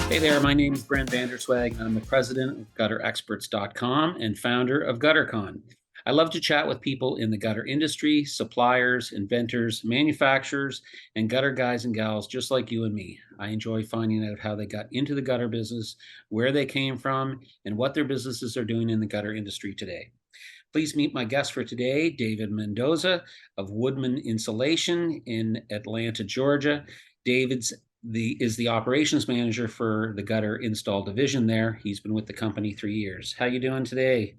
Hey there, my name is Brent Vanderswag. I'm the president of Gutter-Experts.com and founder of Gutter-Con. I love to chat with people in the gutter industry, suppliers, inventors, manufacturers, and gutter guys and gals just like you and me. I enjoy finding out how they got into the gutter business, where they came from, and what their businesses are doing in the gutter industry today. Please meet my guest for today, David Mendoza of Woodman Insulation in Atlanta, Georgia. David's is the operations manager for the gutter install division there. He's been with the company 3 years. How you doing today,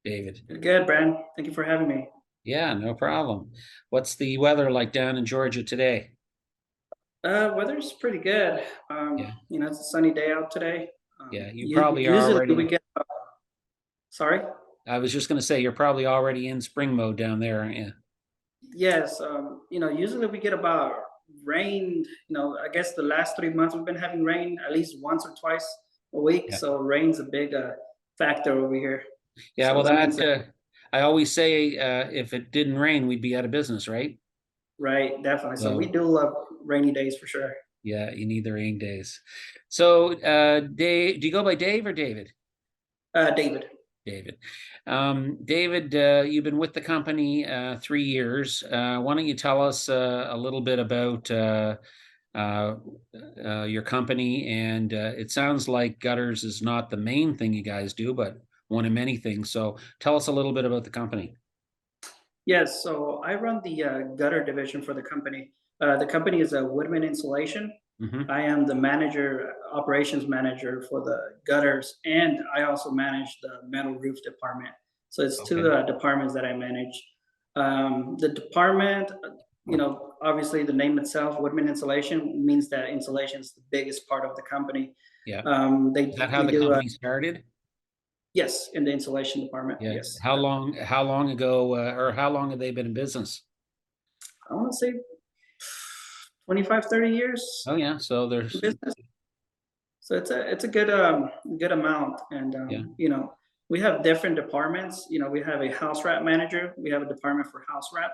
David? Good, Brad. Thank you for having me. Yeah, no problem. What's the weather like down in Georgia today? Weather's pretty good. Yeah, It's a sunny day out today. yeah, you probably are Usually we already. get, sorry? I was just going to say you're probably already in spring mode down there, aren't you? Yes, usually we get about rain, I guess the last 3 months we've been having rain at least once or twice a week. Yeah, So rain's a big factor over here. yeah. So Well, that means that, I always say if it didn't rain, we'd be out of business, right? right, definitely. So we So do love rainy days for sure. yeah, you need the rain days. So, Dave, do you go by Dave or David? David. David. David, you've been with the company 3 years. Why don't you tell us a little bit about uh, your company? And it sounds like gutters is not the main thing you guys do, but one of many things. So tell us a little bit about the company. Yes, so I run the gutter division for the company. The company is a Woodman Insulation. Hmm. I am the manager, operations manager for the gutters, and I also manage the metal roof department. So it's two Okay. departments that I manage. The department, obviously the name itself, Woodman Insulation, means that insulation is the biggest part of the company. Yeah. Is They that how we the do company started? yes, in the insulation department. Yeah. Yes, How long ago, or how long have they been in business? I want to say 25, 30 years Oh, yeah. So in there's, business. So it's a good good amount, and yeah. we have different departments. We have a house wrap manager. We have a department for house wrap.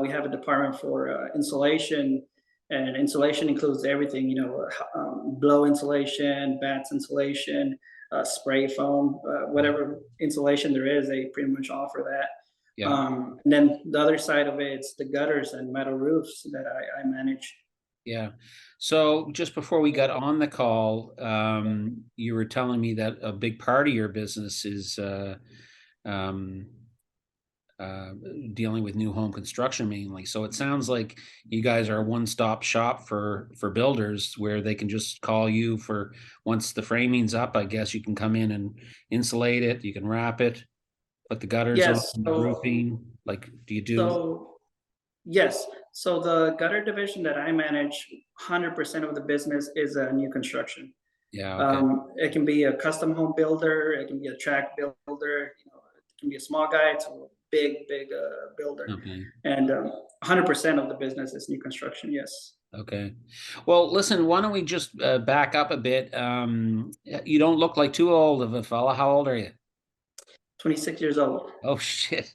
We have a department for insulation, and insulation includes everything. Blow insulation, bats insulation, spray foam, whatever insulation there is, they pretty much offer that. Yeah. And then the other side of it, it's the gutters and metal roofs that I manage. Yeah. So just before we got on the call, you were telling me that a big part of your business is um, uh, dealing with new home construction mainly. So it sounds like you guys are a one-stop shop for builders where they can just call you for once the framing's up. I guess you can come in and insulate it. You can wrap it, put the gutters on, Yes. the roofing. Like, do you do? So yes. So the gutter division that I manage, 100% of the business is a new construction. Yeah. Okay. It can be a custom home builder, it can be a track builder, it can be a small guy to a big, big builder. Okay. And 100% of the business is new construction, yes. Okay. Well, listen, why don't we just back up a bit? You don't look like too old of a fella. How old are you? 26 years old. Oh, shit.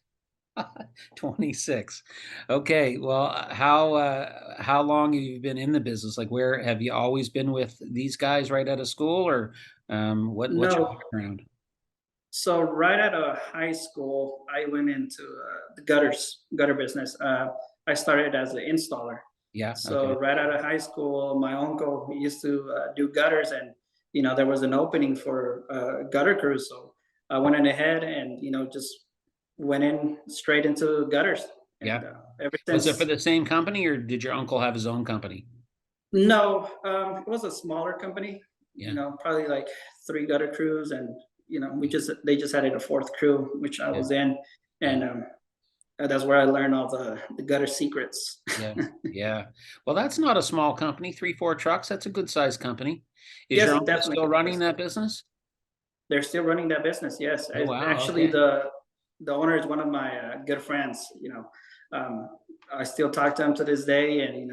26. Okay. Well, how long have you been in the business? Like, where have you always been with these guys right out of school, or what's your No. background? So right out of high school, I went into the gutter business. I started as an installer. Yeah. So Okay. right out of high school, my uncle used to do gutters, and there was an opening for gutter crews. So I went in ahead and just went in straight into gutters, and Yeah. ever Was it for since. the same company, or did your uncle have his own company? No, it was a smaller company. Yeah. Probably like three gutter crews, and they just added a fourth crew, which I Yeah. was in, Yeah. and that's where I learned all the gutter secrets. Yeah. Yeah. Well, that's not a small company. 3, 4 trucks. That's a good sized company. Is your Yes, uncle definitely. still running that business? They're still running that business. Yes, Oh, wow. actually, Okay. the owner is one of my good friends. I still talk to him to this day, and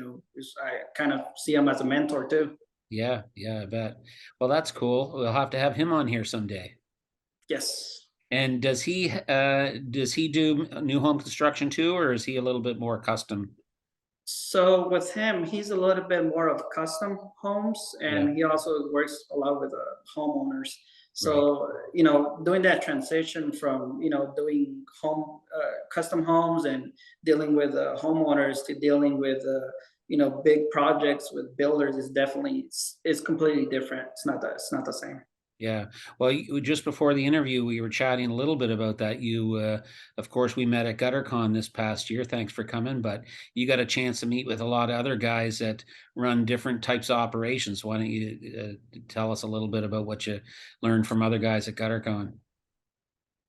I kind of see him as a mentor too. Yeah. Yeah, I bet. Well, that's cool. We'll have to have him on here someday. Yes. And does he do new home construction too, or is he a little bit more custom? So with him, he's a little bit more of custom homes, Yeah, and he also works a lot with homeowners. right. So doing that transition from doing home custom homes and dealing with homeowners to dealing with big projects with builders is definitely it's completely different. It's not the same. Yeah. Well, just before the interview, we were chatting a little bit about that. Of course, we met at Gutter-Con this past year. Thanks for coming. But you got a chance to meet with a lot of other guys that run different types of operations. Why don't you tell us a little bit about what you learned from other guys at Gutter-Con?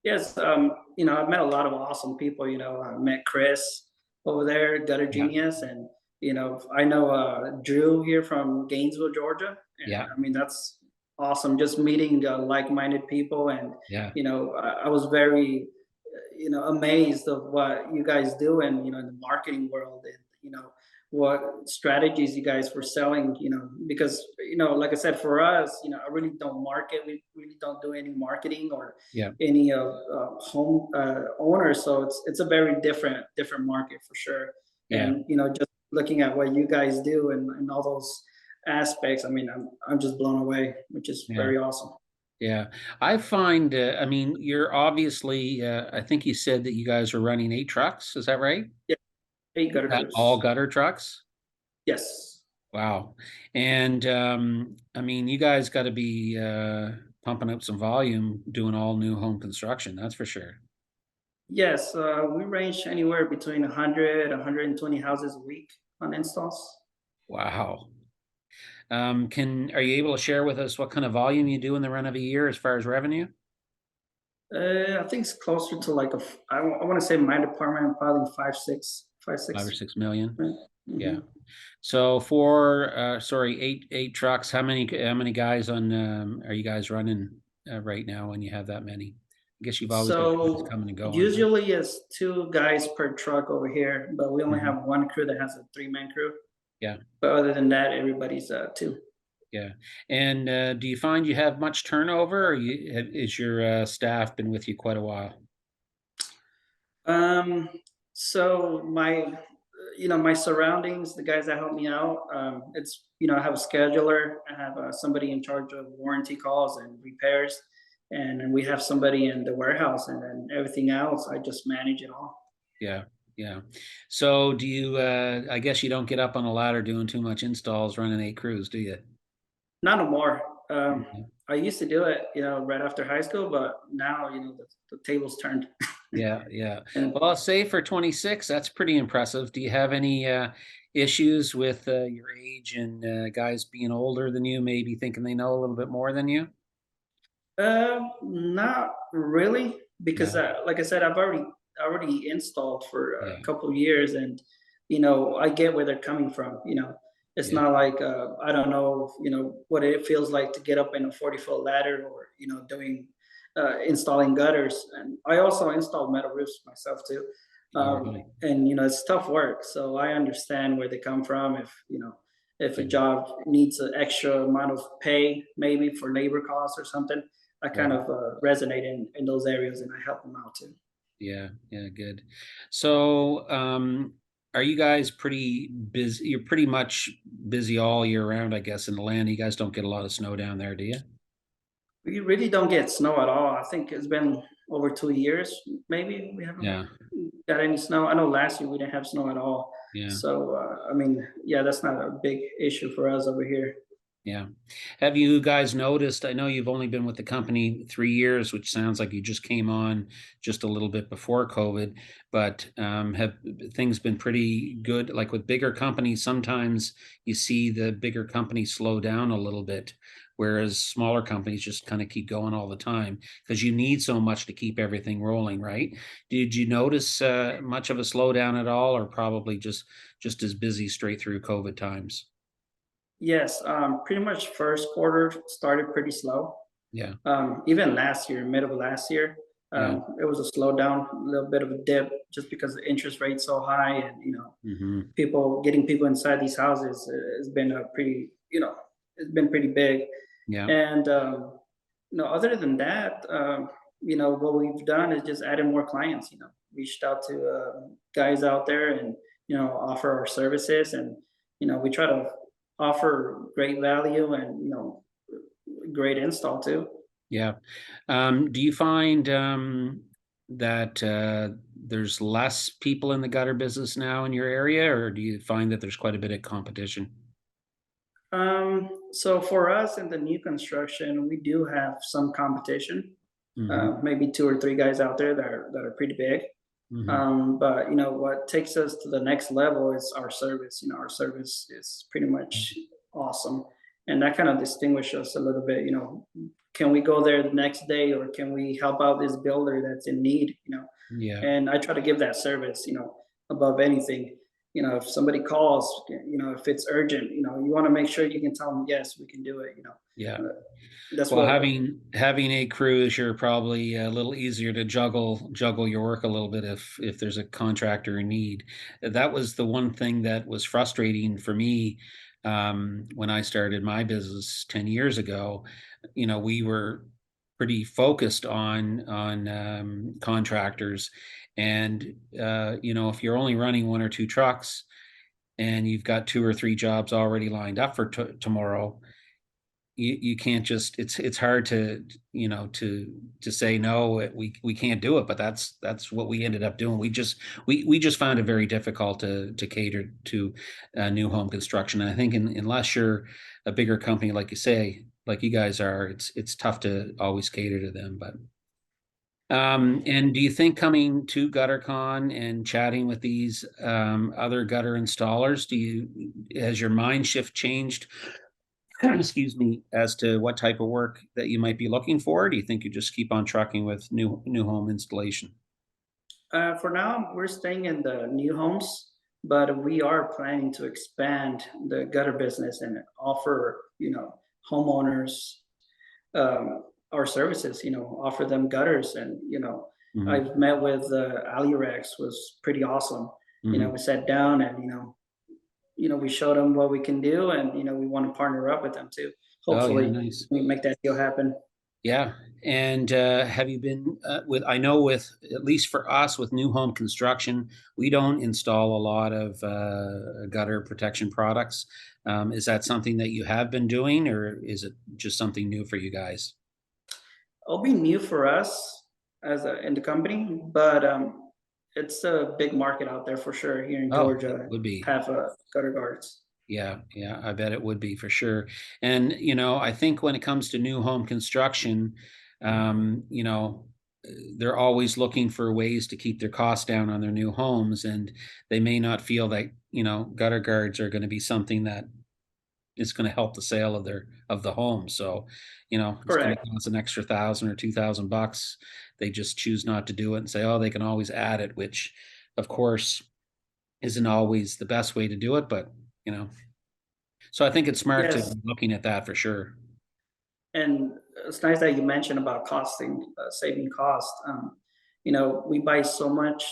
Yes, I've met a lot of awesome people. I met Chris over there, Gutter Yeah. Genius, and I know Drew here from Gainesville, Georgia, and Yeah. I mean that's awesome. Just meeting like-minded people, and Yeah. I was very amazed of what you guys do, and in the marketing world, and what strategies you guys were selling, because like I said, for us, I really don't market. We really don't do any marketing or Yeah. any home owners, so it's a very different market for sure. Yeah. And just looking at what you guys do and all those aspects, I mean, I'm just blown away, which is Yeah. very awesome. Yeah. I find, I mean, you're obviously, I think you said that you guys are running 8 trucks. Is that right? Yeah, hey, Gutter All Cruise. gutter trucks? Yes. Wow. And I mean, you guys got to be pumping up some volume doing all new home construction, that's for sure. Yes, we range anywhere between 100, 120 houses a week on installs. Wow. Are you able to share with us what kind of volume you do in the run of a year as far as revenue? I think it's closer to like I want to say my department probably five, 5 or 6 million? right? Yeah. Hmm. So for sorry, eight trucks, how many guys on are you guys running right now when you have that many? I guess you've always got guys So coming and going, huh? usually it's two guys per truck over here, but we only Mhm. have one crew that has a three-man crew. Yeah. But other than that, everybody's two. Yeah. And do you find you have much turnover, or is your staff been with you quite a while? Um, so my surroundings, the guys that help me out, it's, I have a scheduler, I have somebody in charge of warranty calls and repairs, and then we have somebody in the warehouse, and then everything else, I just manage it all. Yeah. Yeah. So do you, I guess you don't get up on a ladder doing too much installs running 8 crews, do you? Not no more. Mhm. I used to do it, right after high school, but now, the tables turned. Yeah. Yeah. And Well, I'll say for 26, that's pretty impressive. Do you have any issues with your age and guys being older than you, maybe thinking they know a little bit more than you? Not really, because No. like I said, I've already installed for a Yeah. couple of years, and I get where they're coming from. It's Yeah. not like I don't know, what it feels like to get up in a 40-foot ladder, or doing installing gutters, and I also installed metal roofs myself too. Oh, really? And it's tough work, so I understand where they come from. If a Yeah. job needs an extra amount of pay, maybe for labor costs or something, I kind Right. of resonate in those areas, and I help them out too. Yeah, yeah, good. So, are you guys pretty busy? You're pretty much busy all year round, I guess, in the land. You guys don't get a lot of snow down there, do you? We really don't get snow at all. I think it's been over 2 years, maybe we haven't Yeah, got any snow. I know last year we didn't have snow at all. yeah, So I mean, yeah, that's not a big issue for us over here. yeah. Have you guys noticed? I know you've only been with the company 3 years, which sounds like you just came on just a little bit before COVID, but have things been pretty good? Like with bigger companies, sometimes you see the bigger companies slow down a little bit, whereas smaller companies just kind of keep going all the time because you need so much to keep everything rolling, right? Did you notice much of a slowdown at all, or probably just as busy straight through COVID times? Yes, pretty much first quarter started pretty slow. Yeah, Even last year, mid of last year, yeah. it was a slowdown, a little bit of a dip, just because the interest rate's so high, and Hmm. getting people inside these houses has been a pretty, it's been pretty big. Yeah, And other than that, what we've done is just added more clients. Reached out to guys out there, and offer our services, and we try to offer great value and great install too. Yeah. Do you find that there's less people in the gutter business now in your area, or do you find that there's quite a bit of competition? So for us in the new construction, we do have some competition. Hmm. Maybe two or three guys out there that are pretty big. Hmm. But what takes us to the next level is our service. Our service is pretty much awesome, and that kind of distinguishes us a little bit. Can we go there the next day, or can we help out this builder that's in need? Yeah. And I try to give that service, above anything. If somebody calls, if it's urgent, you want to make sure you can tell them, yes, we can do it. Yeah. Uh, that's Well, what. having 8 crews, you're probably a little easier to juggle your work a little bit if there's a contractor in need. That was the one thing that was frustrating for me when I started my business 10 years ago. We were pretty focused on contractors, and if you're only running 1 or 2 trucks and you've got 2 or 3 jobs already lined up for tomorrow, you can't just it's hard to say no, we can't do it, but that's what we ended up doing. We just found it very difficult to cater to new home construction. And I think unless you're a bigger company, like you say, like you guys are, it's tough to always cater to them. But and do you think coming to GutterCon and chatting with these other gutter installers, has your mind shift changed excuse me, as to what type of work that you might be looking for? Or do you think you just keep on trucking with new home installation? For now, we're staying in the new homes, but we are planning to expand the gutter business and offer, homeowners our services. Offer them gutters, and Hmm. I've met with Ali Rex, was pretty awesome. Hmm. We sat down and we showed them what we can do, and we want to partner up with them too. Oh yeah, Hopefully, nice. we make that deal happen. Yeah. And have you been I know with, at least for us with new home construction, we don't install a lot of gutter protection products. Is that something that you have been doing, or is it just something new for you guys? It'll be new for us in the company, but it's a big market out there for sure. Here in Oh, it Georgia, would be. have gutter guards. Yeah, yeah, I bet it would be for sure. And, I think when it comes to new home construction, they're always looking for ways to keep their costs down on their new homes. And they may not feel that, gutter guards are going to be something that is going to help the sale of the home. So, it's going Correct. to cost an extra 1,000 or 2,000 bucks. They just choose not to do it and say, oh, they can always add it, which of course isn't always the best way to do it, but you know. So I think it's smart to Yes, be looking at that for sure. and it's nice that you mentioned about saving cost. We buy so much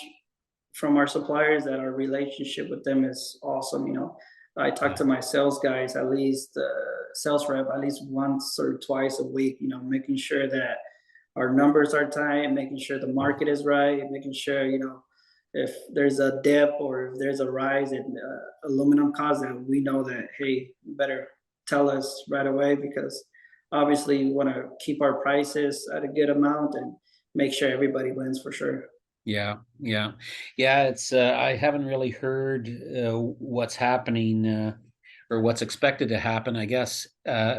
from our suppliers that our relationship with them is awesome. I talk Yeah. to my sales guys, at least sales rep, at least once or twice a week. Making sure that our numbers are tight, making sure the market is right, making sure if there's a dip or if there's a rise in aluminum costs, that we know that, hey, you better tell us right away, because obviously we want to keep our prices at a good amount and make sure everybody wins for sure. Yeah, yeah, yeah. It's I haven't really heard what's happening or what's expected to happen. I guess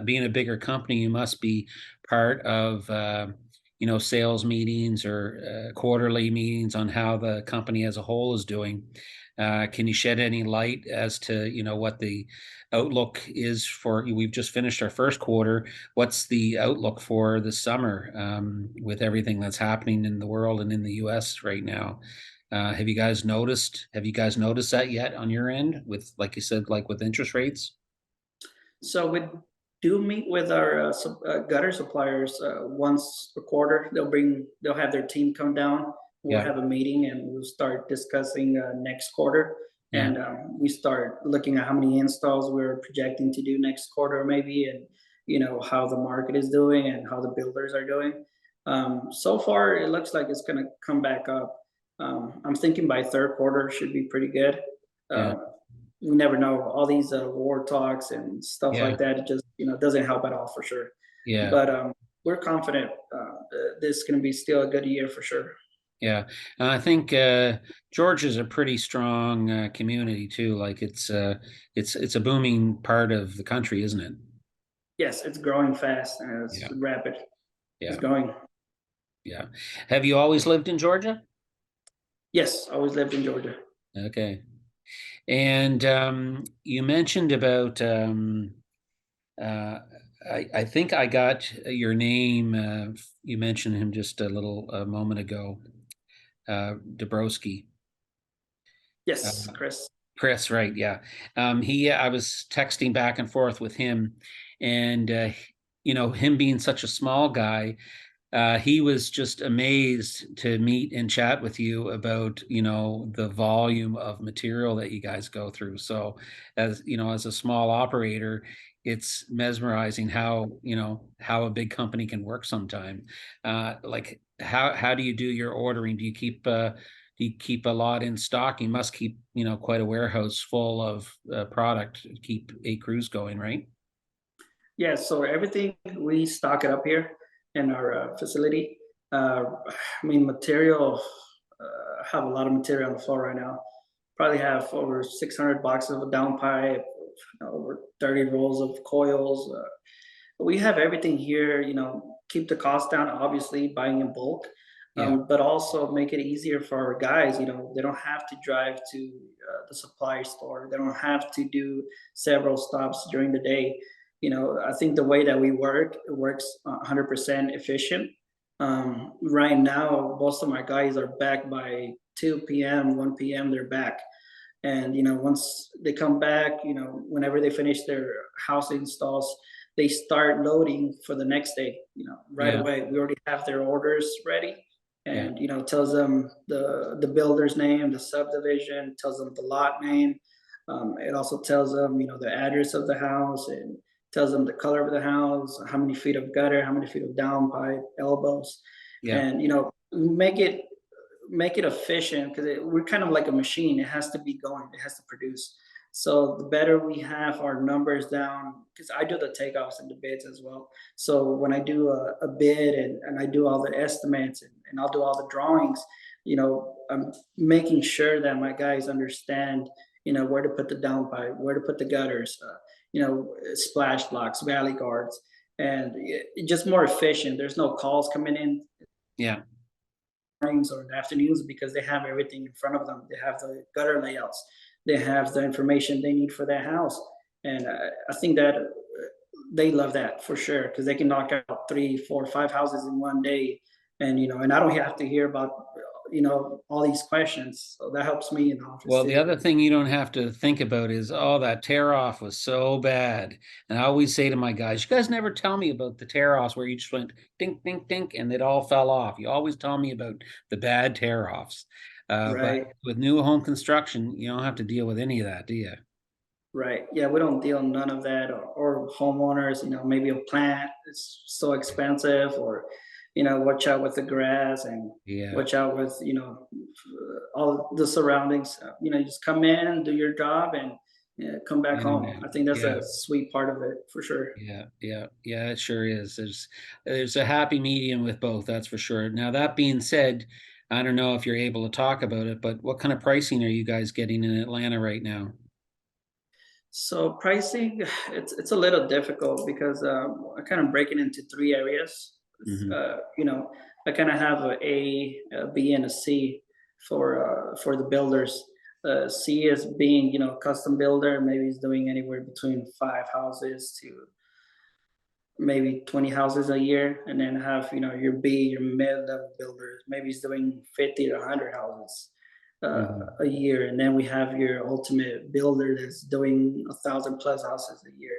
being a bigger company, you must be part of sales meetings or quarterly meetings on how the company as a whole is doing. Can you shed any light as to what the outlook is for? We've just finished our first quarter. What's the outlook for the summer with everything that's happening in the world and in the U.S. right now? Have you guys noticed that yet on your end with, like you said, like with interest rates? So we do meet with our gutter suppliers once a quarter. They'll have their team come down. We'll Yeah, have a meeting and we'll start discussing next quarter. yeah, And we start looking at how many installs we're projecting to do next quarter, maybe, and how the market is doing and how the builders are doing. So far, it looks like it's going to come back up. I'm thinking by third quarter should be pretty good. Yeah. We never know, all these war talks and stuff Yeah. like that. It just doesn't help at all for sure. Yeah. But we're confident this is going to be still a good year for sure. Yeah. I think Georgia's a pretty strong community too. Like it's a booming part of the country, isn't it? Yes, it's growing fast and it's Yeah. rapid. It's Yeah. going. Yeah. Have you always lived in Georgia? Yes, always lived in Georgia. Okay. And you mentioned about uh, I think I got your name. You mentioned him just a little a moment ago, Dabrowski. Yes, Chris. Chris, right? Yeah. I was texting back and forth with him, and him being such a small guy, he was just amazed to meet and chat with you about, the volume of material that you guys go through. So, as a small operator, it's mesmerizing how a big company can work sometime. Like how do you do your ordering? Do you keep a lot in stock? You must keep, quite a warehouse full of product to keep a cruise going, right? Yeah, so everything we stock it up here in our facility. I mean, material. Have a lot of material on the floor right now. Probably have over 600 boxes of downpipe, over 30 rolls of coils. We have everything here. Keep the cost down. Obviously, buying in bulk, Yeah, but also make it easier for our guys. They don't have to drive to the supply store. They don't have to do several stops during the day. I think the way that we work, it works 100% efficient. Right now, most of my guys are back by 2 p.m., 1 p.m. They're back. And once they come back, whenever they finish their house installs, they start loading for the next day. Right yeah, away. We already have their orders ready, yeah, and tells them the builder's name, the subdivision, tells them the lot name. It also tells them the address of the house, and tells them the color of the house, how many feet of gutter, how many feet of downpipe, elbows, yeah, and make it efficient because we're kind of like a machine. It has to be going. It has to produce. So the better we have our numbers down, because I do the takeoffs and the bids as well. So when I do a bid and I do all the estimates and I'll do all the drawings, I'm making sure that my guys understand, where to put the downpipe, where to put the gutters, splash blocks, valley guards, and just more efficient. There's no calls coming in yeah, mornings or in the afternoons because they have everything in front of them. They have the gutter layouts, they have the information they need for their house, and I think that they love that for sure because they can knock out 3, 4, 5 houses in one day, and I don't have to hear about all these questions, so that helps me in the office Well, the too. other thing you don't have to think about is, oh, that tear off was so bad. And I always say to my guys, you guys never tell me about the tear offs where you just went dink, dink, dink, and it all fell off. You always tell me about the bad tear offs. But Right. with new home construction, you don't have to deal with any of that, do you? Right. Yeah, we don't deal none of that, or homeowners, maybe a plant is so expensive, or, watch out with the grass and Yeah. watch out with, all the surroundings. You just come in, do your job, and come back home. I think that's Yeah. a sweet part of it for sure. Yeah, yeah, yeah, it sure is. There's a happy medium with both, that's for sure. Now, that being said, I don't know if you're able to talk about it, but what kind of pricing are you guys getting in Atlanta right now? So pricing, it's a little difficult because I kind of break it into three areas. Hmm. I kind of have a B, and a C for the builders. C is being custom builder. Maybe he's doing anywhere between 5 houses to maybe 20 houses a year, and then have your B, your mid-level builders. Maybe he's doing 50 to 100 houses Hmm. a year, and then we have your ultimate builder that's doing 1,000 plus houses a year.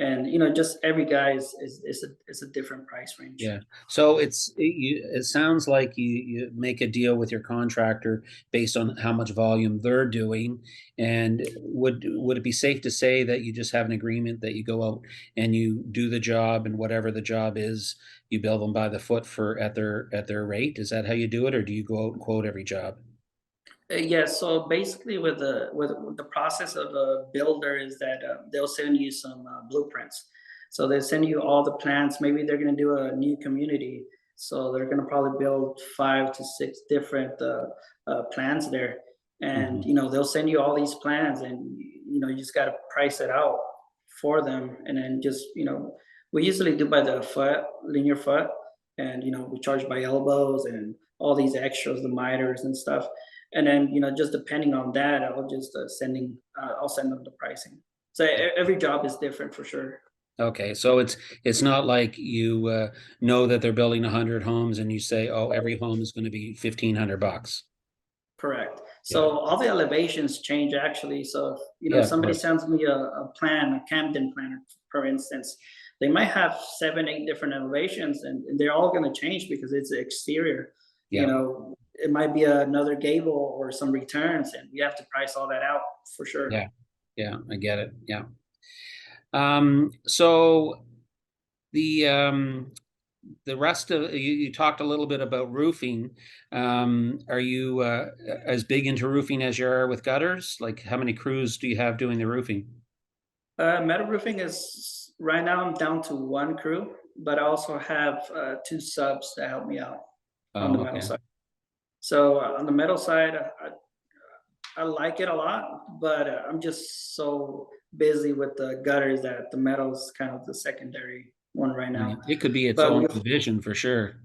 And just every guy is a different price range. Yeah. So it sounds like you make a deal with your contractor based on how much volume they're doing. And would it be safe to say that you just have an agreement that you go out and you do the job, and whatever the job is, you bill them by the foot for at their rate? Is that how you do it, or do you go out and quote every job? Yeah, so basically with the process of a builder is that they'll send you some blueprints. So they send you all the plans. Maybe they're going to do a new community, so they're going to probably build 5 to 6 different plans there, and Hmm. they'll send you all these plans, and you just got to price it out for them, and then just we usually do by the foot, linear foot, and we charge by elbows and all these extras, the miters and stuff, and then just depending on that I'll send them the pricing. So every job is different for sure. Okay, so it's not like you know that they're building 100 homes and you say, oh, every home is going to be $1,500. Correct. Yeah, So all the elevations change actually. So if, yeah, of somebody course. sends me a plan, a Camden plan, for instance, they might have 7, 8 different elevations, and they're all going to change because it's the exterior. Yeah, It might be another gable or some returns, and we have to price all that out for sure. yeah, yeah. I get it. Yeah. So the rest of you talked a little bit about roofing. Are you as big into roofing as you are with gutters? Like, how many crews do you have doing the roofing? Metal roofing is right now. I'm down to one crew, but I also have 2 subs that help me out on the Oh, metal okay. side. So on the metal side, I like it a lot, but I'm just so busy with the gutters that the metal's kind of the secondary one right Yeah, now. it could be its But own division for sure.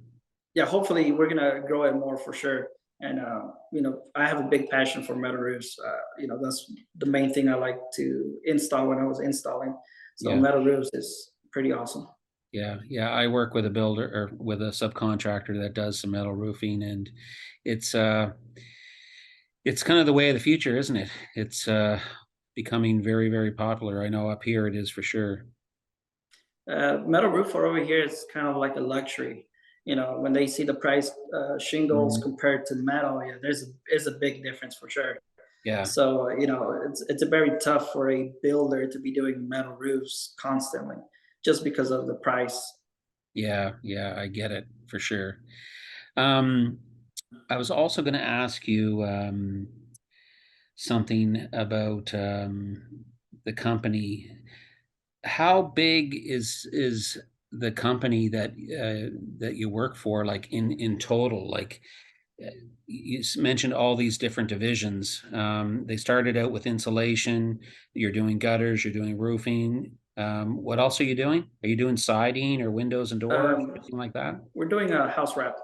yeah, hopefully we're gonna grow it more for sure. And I have a big passion for metal roofs. That's the main thing I like to install when I was installing. So Yeah. metal roofs is pretty awesome. Yeah, yeah. I work with a builder or with a subcontractor that does some metal roofing, and it's uh it's kind of the way of the future, isn't it? It's becoming very, very popular. I know up here it is for sure. Metal roof for over here is kind of like a luxury. When they see the price shingles Mhm. compared to metal, yeah, there's a big difference for sure. Yeah, So it's a very tough for a builder to be doing metal roofs constantly, just because of the price. yeah, yeah. I get it for sure. Um, I was also going to ask you something about the company. How big is the company that you work for, like in total? Like uh, you mentioned all these different divisions. They started out with insulation. You're doing gutters. You're doing roofing. What else are you doing? Are you doing siding or windows and doors, Um, anything like that? we're doing a house wrap.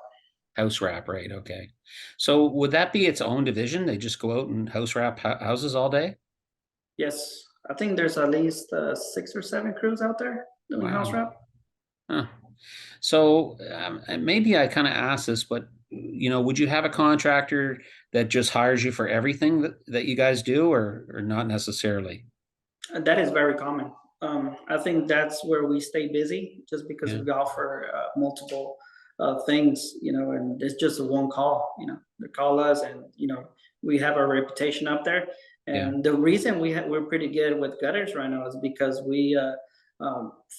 House wrap, right? Okay. So would that be its own division? They just go out and house wrap houses all day? Yes, I think there's at least 6 or 7 crews out there doing house Wow. wrap. Huh. So and maybe I kind of asked this, but would you have a contractor that just hires you for everything that you guys do, or not necessarily? That is very common. I think that's where we stay busy, just because Yeah, we offer multiple things, and it's just a one call. They call us, and we have our reputation up there. yeah. And the reason we're pretty good with gutters right now is because we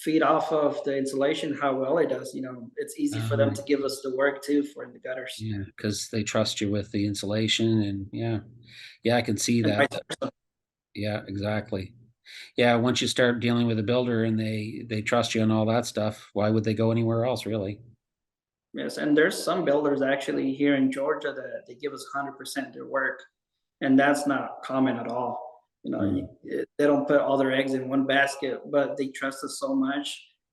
feed off of the insulation, how well it does. It's easy for them to Um, give us the work too for the gutters, yeah, because they trust you with the insulation, and yeah, yeah, I can see and vice that. versa. Yeah, exactly. Yeah, once you start dealing with a builder and they trust you and all that stuff, why would they go anywhere else, really? Yes, and there's some builders actually here in Georgia that they give us 100% their work, and that's not common at all. Mm, They don't put all their eggs in one basket, but they trust us so much,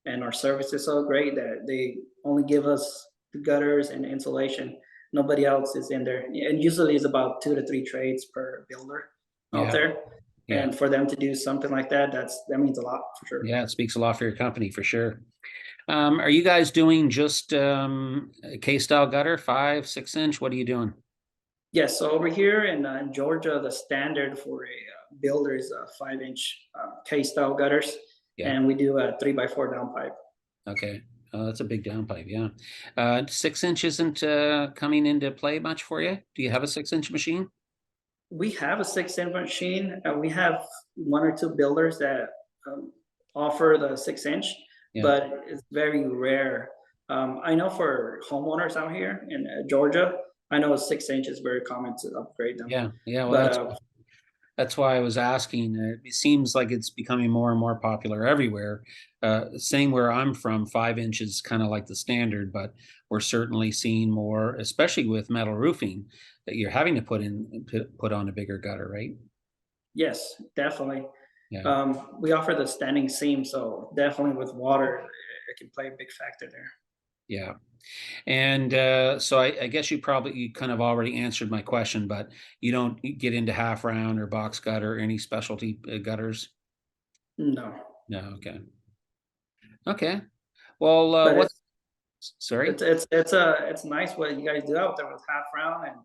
and our service is so great that they only give us the gutters and insulation. Nobody else is in there, and usually it's about 2 to 3 trades per builder out yeah, there. yeah, And for them to do something like that, that means a lot for sure. yeah. It speaks a lot for your company for sure. Are you guys doing just K-style gutter, 5, 6 inch? What are you doing? Yes, so over here in Georgia, the standard for a builder is a 5-inch K-style gutters, Yeah. and we do a 3x4 downpipe. Okay. That's a big downpipe. Yeah. 6 inch isn't coming into play much for you. Do you have a 6 inch machine? We have a 6-inch machine, and we have 1 or 2 builders that um, offer the 6-inch, Yeah. but it's very rare. I know for homeowners out here in Georgia, I know 6 inch is very common to upgrade them, Yeah, yeah. Well, but that's why I was asking. It seems like it's becoming more and more popular everywhere. Same where I'm from, 5 inches kind of like the standard, but we're certainly seeing more, especially with metal roofing, that you're having to put on a bigger gutter, right? yes, definitely. Yeah, We offer the standing seam, so definitely with water, it can play a big factor there. yeah. And so I guess you kind of already answered my question, but you don't get into half round or box gutter or any specialty gutters? No, No, okay. Okay. Well, but sorry? it's nice what you guys do out there with half round and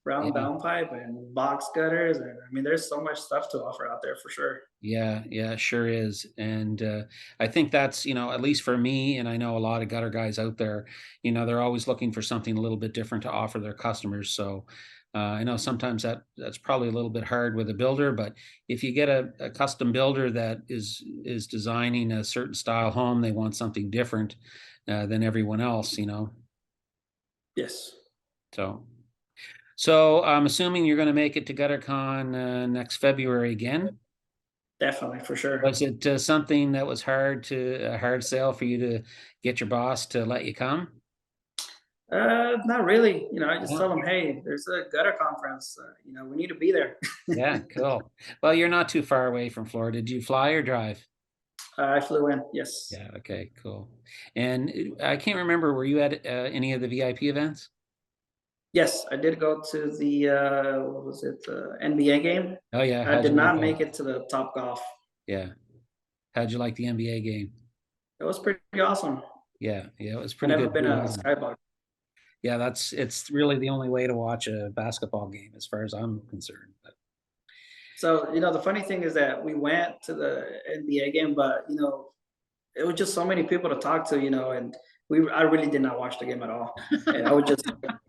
round Yeah. downpipe and box gutters, and I mean, there's so much stuff to offer out there for sure. Yeah, yeah, sure is. And I think that's, at least for me, and I know a lot of gutter guys out there, they're always looking for something a little bit different to offer their customers. So I know sometimes that's probably a little bit hard with a builder, but if you get a custom builder that is designing a certain style home, they want something different than everyone else. Yes, So so I'm assuming you're going to make it to GutterCon next February again. definitely for sure. Was it something that was a hard sell for you to get your boss to let you come? Not really. I just Yeah, tell them, hey, there's a gutter conference. We need to be there. yeah, cool. Well, you're not too far away from Florida. Did you fly or drive? I flew in. Yes, Yeah, okay, cool. And I can't remember, were you at any of the VIP events? yes, I did go to the what was it, the NBA game. Oh yeah, I how'd did you like not that? make it to the Top Golf. Yeah, how'd you like the NBA game? It was pretty awesome. Yeah, yeah, it was I pretty never good been too, a wasn't it? skybug. Yeah, it's really the only way to watch a basketball game as far as I'm concerned. But So the funny thing is that we went to the NBA game, but it was just so many people to talk to, and I really did not watch the game at all. And I was just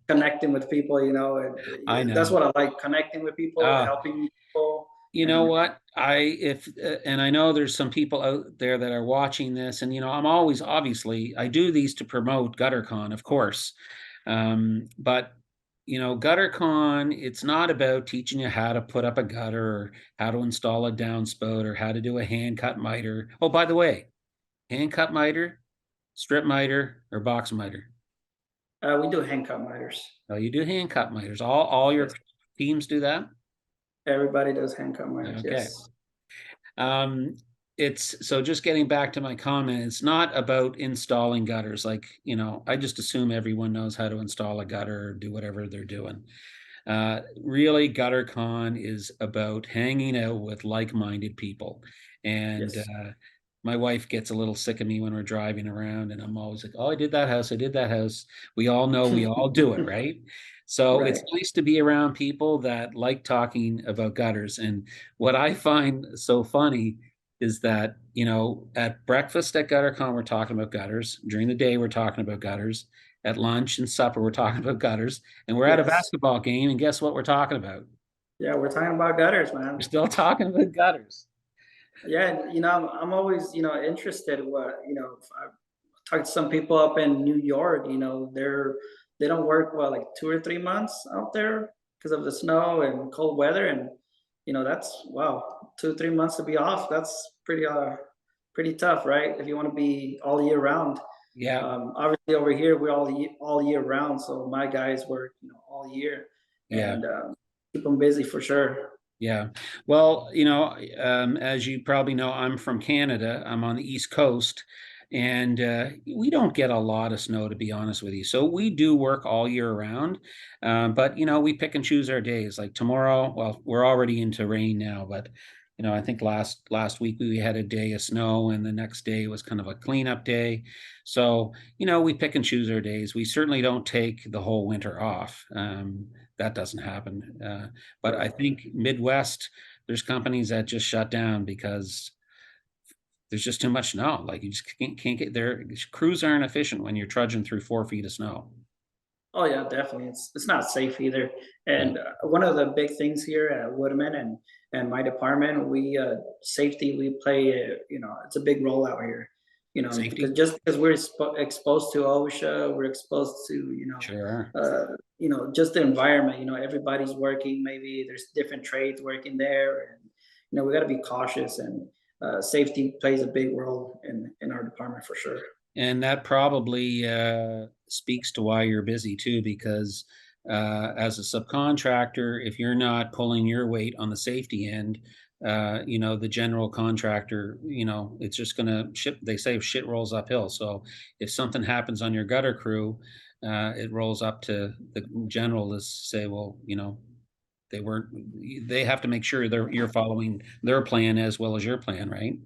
connecting with people, and I that's know. what I like, connecting with people, Uh, helping people, You know and what? And I know there's some people out there that are watching this, and I'm always obviously I do these to promote GutterCon, of course. But GutterCon, it's not about teaching you how to put up a gutter or how to install a downspout or how to do a hand cut miter. Oh, by the way, hand cut miter, strip miter, or box miter. we do hand cut miters. Oh, you do hand cut miters. All Yes, your teams do that? everybody does hand cut miters. Okay. Yes, Um, it's so just getting back to my comment, it's not about installing gutters. Like, I just assume everyone knows how to install a gutter or do whatever they're doing. Really, GutterCon is about hanging out with like-minded people. And yes, my wife gets a little sick of me when we're driving around, and I'm always like, "Oh, I did that house. I did that house." We all know we all do it, right? So it's right. nice to be around people that like talking about gutters. And what I find so funny is that, at breakfast at GutterCon, we're talking about gutters. During the day, we're talking about gutters. At lunch and supper, we're talking about gutters. And we're at a Yes, basketball game, and guess what we're talking about? yeah, we're talking about gutters, We're man. still talking about gutters. Yeah, and, I'm always interested. If I talk to some people up in New York. They don't work like 2 or 3 months out there because of the snow and cold weather, and that's wow, 2 or 3 months to be off. That's pretty tough, right? If you want to be all year round. Yeah, Obviously, over here we're all year round, so my guys work all year, yeah. and keep them busy for sure. Yeah. Well, as you probably know, I'm from Canada. I'm on the East Coast, and we don't get a lot of snow, to be honest with you. So we do work all year round. But, we pick and choose our days. Like tomorrow, well, we're already into rain now, but, I think last week we had a day of snow, and the next day was kind of a cleanup day. So, we pick and choose our days. We certainly don't take the whole winter off. That doesn't happen. But I Right. think Midwest, there's companies that just shut down because there's just too much snow. Like you just can't get there. Crews aren't efficient when you're trudging through 4 feet of snow. Oh yeah, definitely. It's not safe either. Yeah. And one of the big things here at Woodman and my department, we safety we play. It's a big role out here. because Safety? just because we're exposed to OSHA, we're exposed to, Sure. just the environment, everybody's working, maybe there's different trades working there. And, we got to be cautious, and safety plays a big role in our department for sure. And that probably speaks to why you're busy too, because as a subcontractor, if you're not pulling your weight on the safety end, the general contractor, it's just going to shit. They say shit rolls uphill. So if something happens on your gutter crew, it rolls up to the general to say, well, they weren't. They have to make sure you're following their plan as well as your plan, right?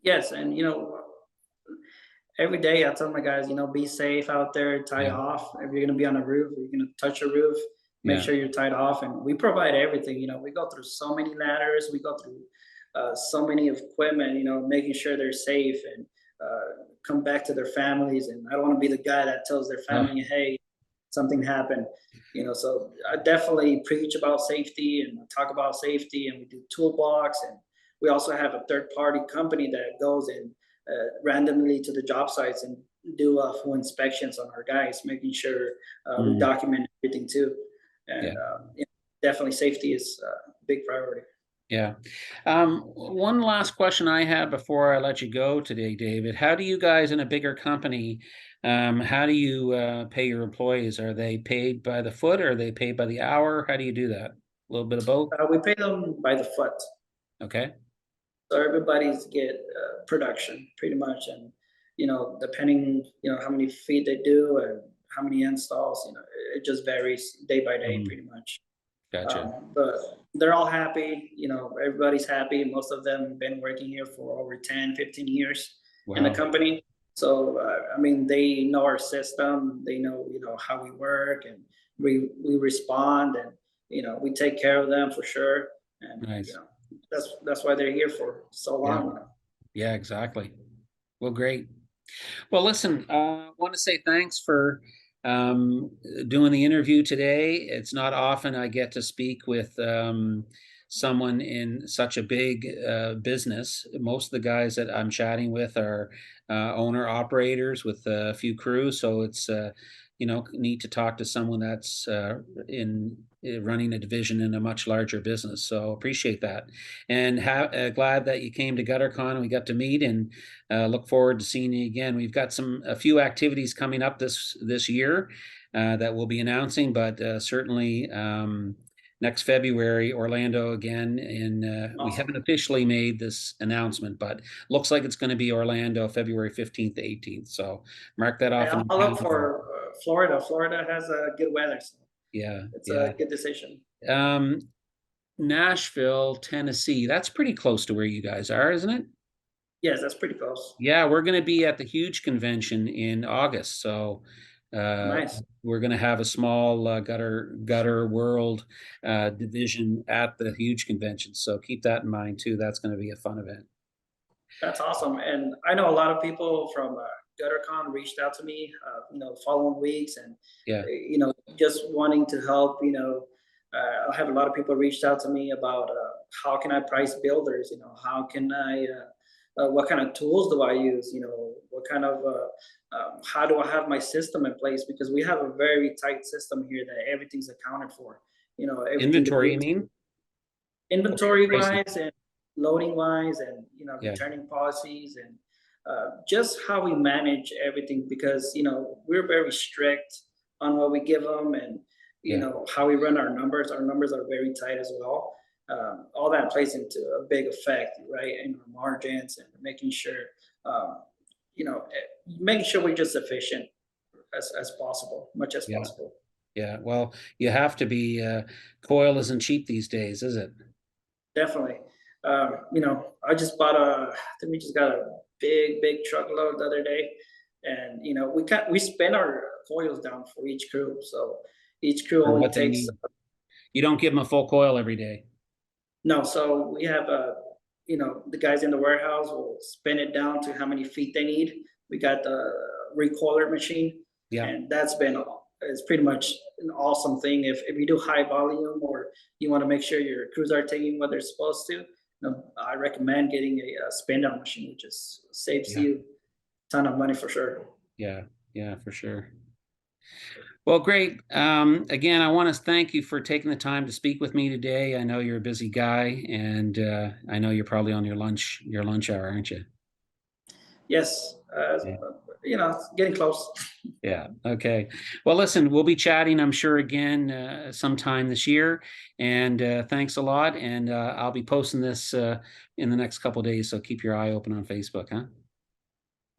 Yes, and every day I tell my guys, be safe out there, tie Yeah, off. If you're gonna be on a roof, or you're gonna touch a roof, make yeah. sure you're tied off. And we provide everything. We go through so many ladders, we go through so many equipment. Making sure they're safe and come back to their families. And I don't want to be the guy that tells their Oh, family, "Hey, something happened." So I definitely preach about safety and talk about safety, and we do toolbox, and we also have a third party company that goes in randomly to the job sites and do full inspections on our guys, making sure we mm, document everything too. And yeah. definitely safety is a big priority. Yeah. One last question I have before I let you go today, David. How do you guys in a bigger company, how do you pay your employees? Are they paid by the foot or are they paid by the hour? How do you do that? A little bit of both? We pay them by the foot. Okay. So everybody's get production pretty much. And, depending, how many feet they do and how many installs, it just varies day by day Mhm. pretty much. Gotcha. But they're all happy, everybody's happy. Most of them have been working here for over 10, 15 years in the Wow. company. So, I mean, they know our system, they know, how we work, and we respond, and, we take care of them for sure. And, Nice. that's why they're here for so Yeah. long. Yeah, exactly. Well, great. Well, listen, I want to say thanks for doing the interview today. It's not often I get to speak with someone in such a big business. Most of the guys that I'm chatting with are owner operators with a few crews, so it's neat to talk to someone that's in running a division in a much larger business. So appreciate that, and glad that you came to GutterCon and we got to meet, and look forward to seeing you again. We've got a few activities coming up this year that we'll be announcing, but certainly next February, Orlando again. And we haven't Awesome. officially made this announcement, but looks like it's going to be Orlando, February 15th to 18th. So mark that Hey, off in I'll your look calendar. for Florida. Florida has good weather, so Yeah, it's yeah. a good decision. Um, Nashville, Tennessee. That's pretty close to where you guys are, isn't it? Yes, that's pretty close. Yeah, we're going to be at the huge convention in August, so uh, Nice. we're going to have a small gutter world division at the huge convention. So keep that in mind too. That's going to be a fun event. That's awesome. And I know a lot of people from GutterCon reached out to me, following weeks, and Yeah, just wanting to help. I have a lot of people reached out to me about how can I price builders. How can I, what kind of tools do I use? What kind of, how do I have my system in place? Because we have a very tight system here that everything's accounted for. Everything inventory. You agrees mean? Or inventory pricing? wise and loading wise, and Yeah, returning policies, and just how we manage everything, because we're very strict on what we give them, and yeah, how we run our numbers are very tight as well. All that plays into a big effect, right, in our margins, and making sure making sure we're just efficient as possible, much as yeah, possible. yeah. Well, you have to be. Coil isn't cheap these days, is it? Definitely. I just bought I think we just got a big truckload the other day, and we spin our coils down for each crew. So each crew For only what they takes need. You don't give them a full coil every day. no. So we have the guys in the warehouse will spin it down to how many feet they need. We got the recoiler machine, Yeah, and it's pretty much an awesome thing. If you do high volume, or you want to make sure your crews are taking what they're supposed to, I recommend getting a spin down machine, which just saves yeah. you. ton of money for sure. Yeah, yeah, for sure. Well, great. Again, I want to thank you for taking the time to speak with me today. I know you're a busy guy, and I know you're probably on your lunch hour, aren't you? Yes, Yeah. it's getting close. Yeah. Okay. Well, listen, we'll be chatting, I'm sure, again sometime this year. And thanks a lot. And I'll be posting this in the next couple of days. So keep your eye open on Facebook, huh?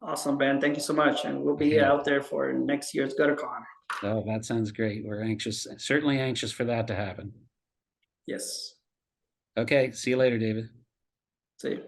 Awesome, Ben. Thank you so much, and we'll be Okay. out there for next year's GutterCon. Oh, that sounds great. We're anxious, certainly anxious for that to happen. Yes. Okay. See you later, David. See you.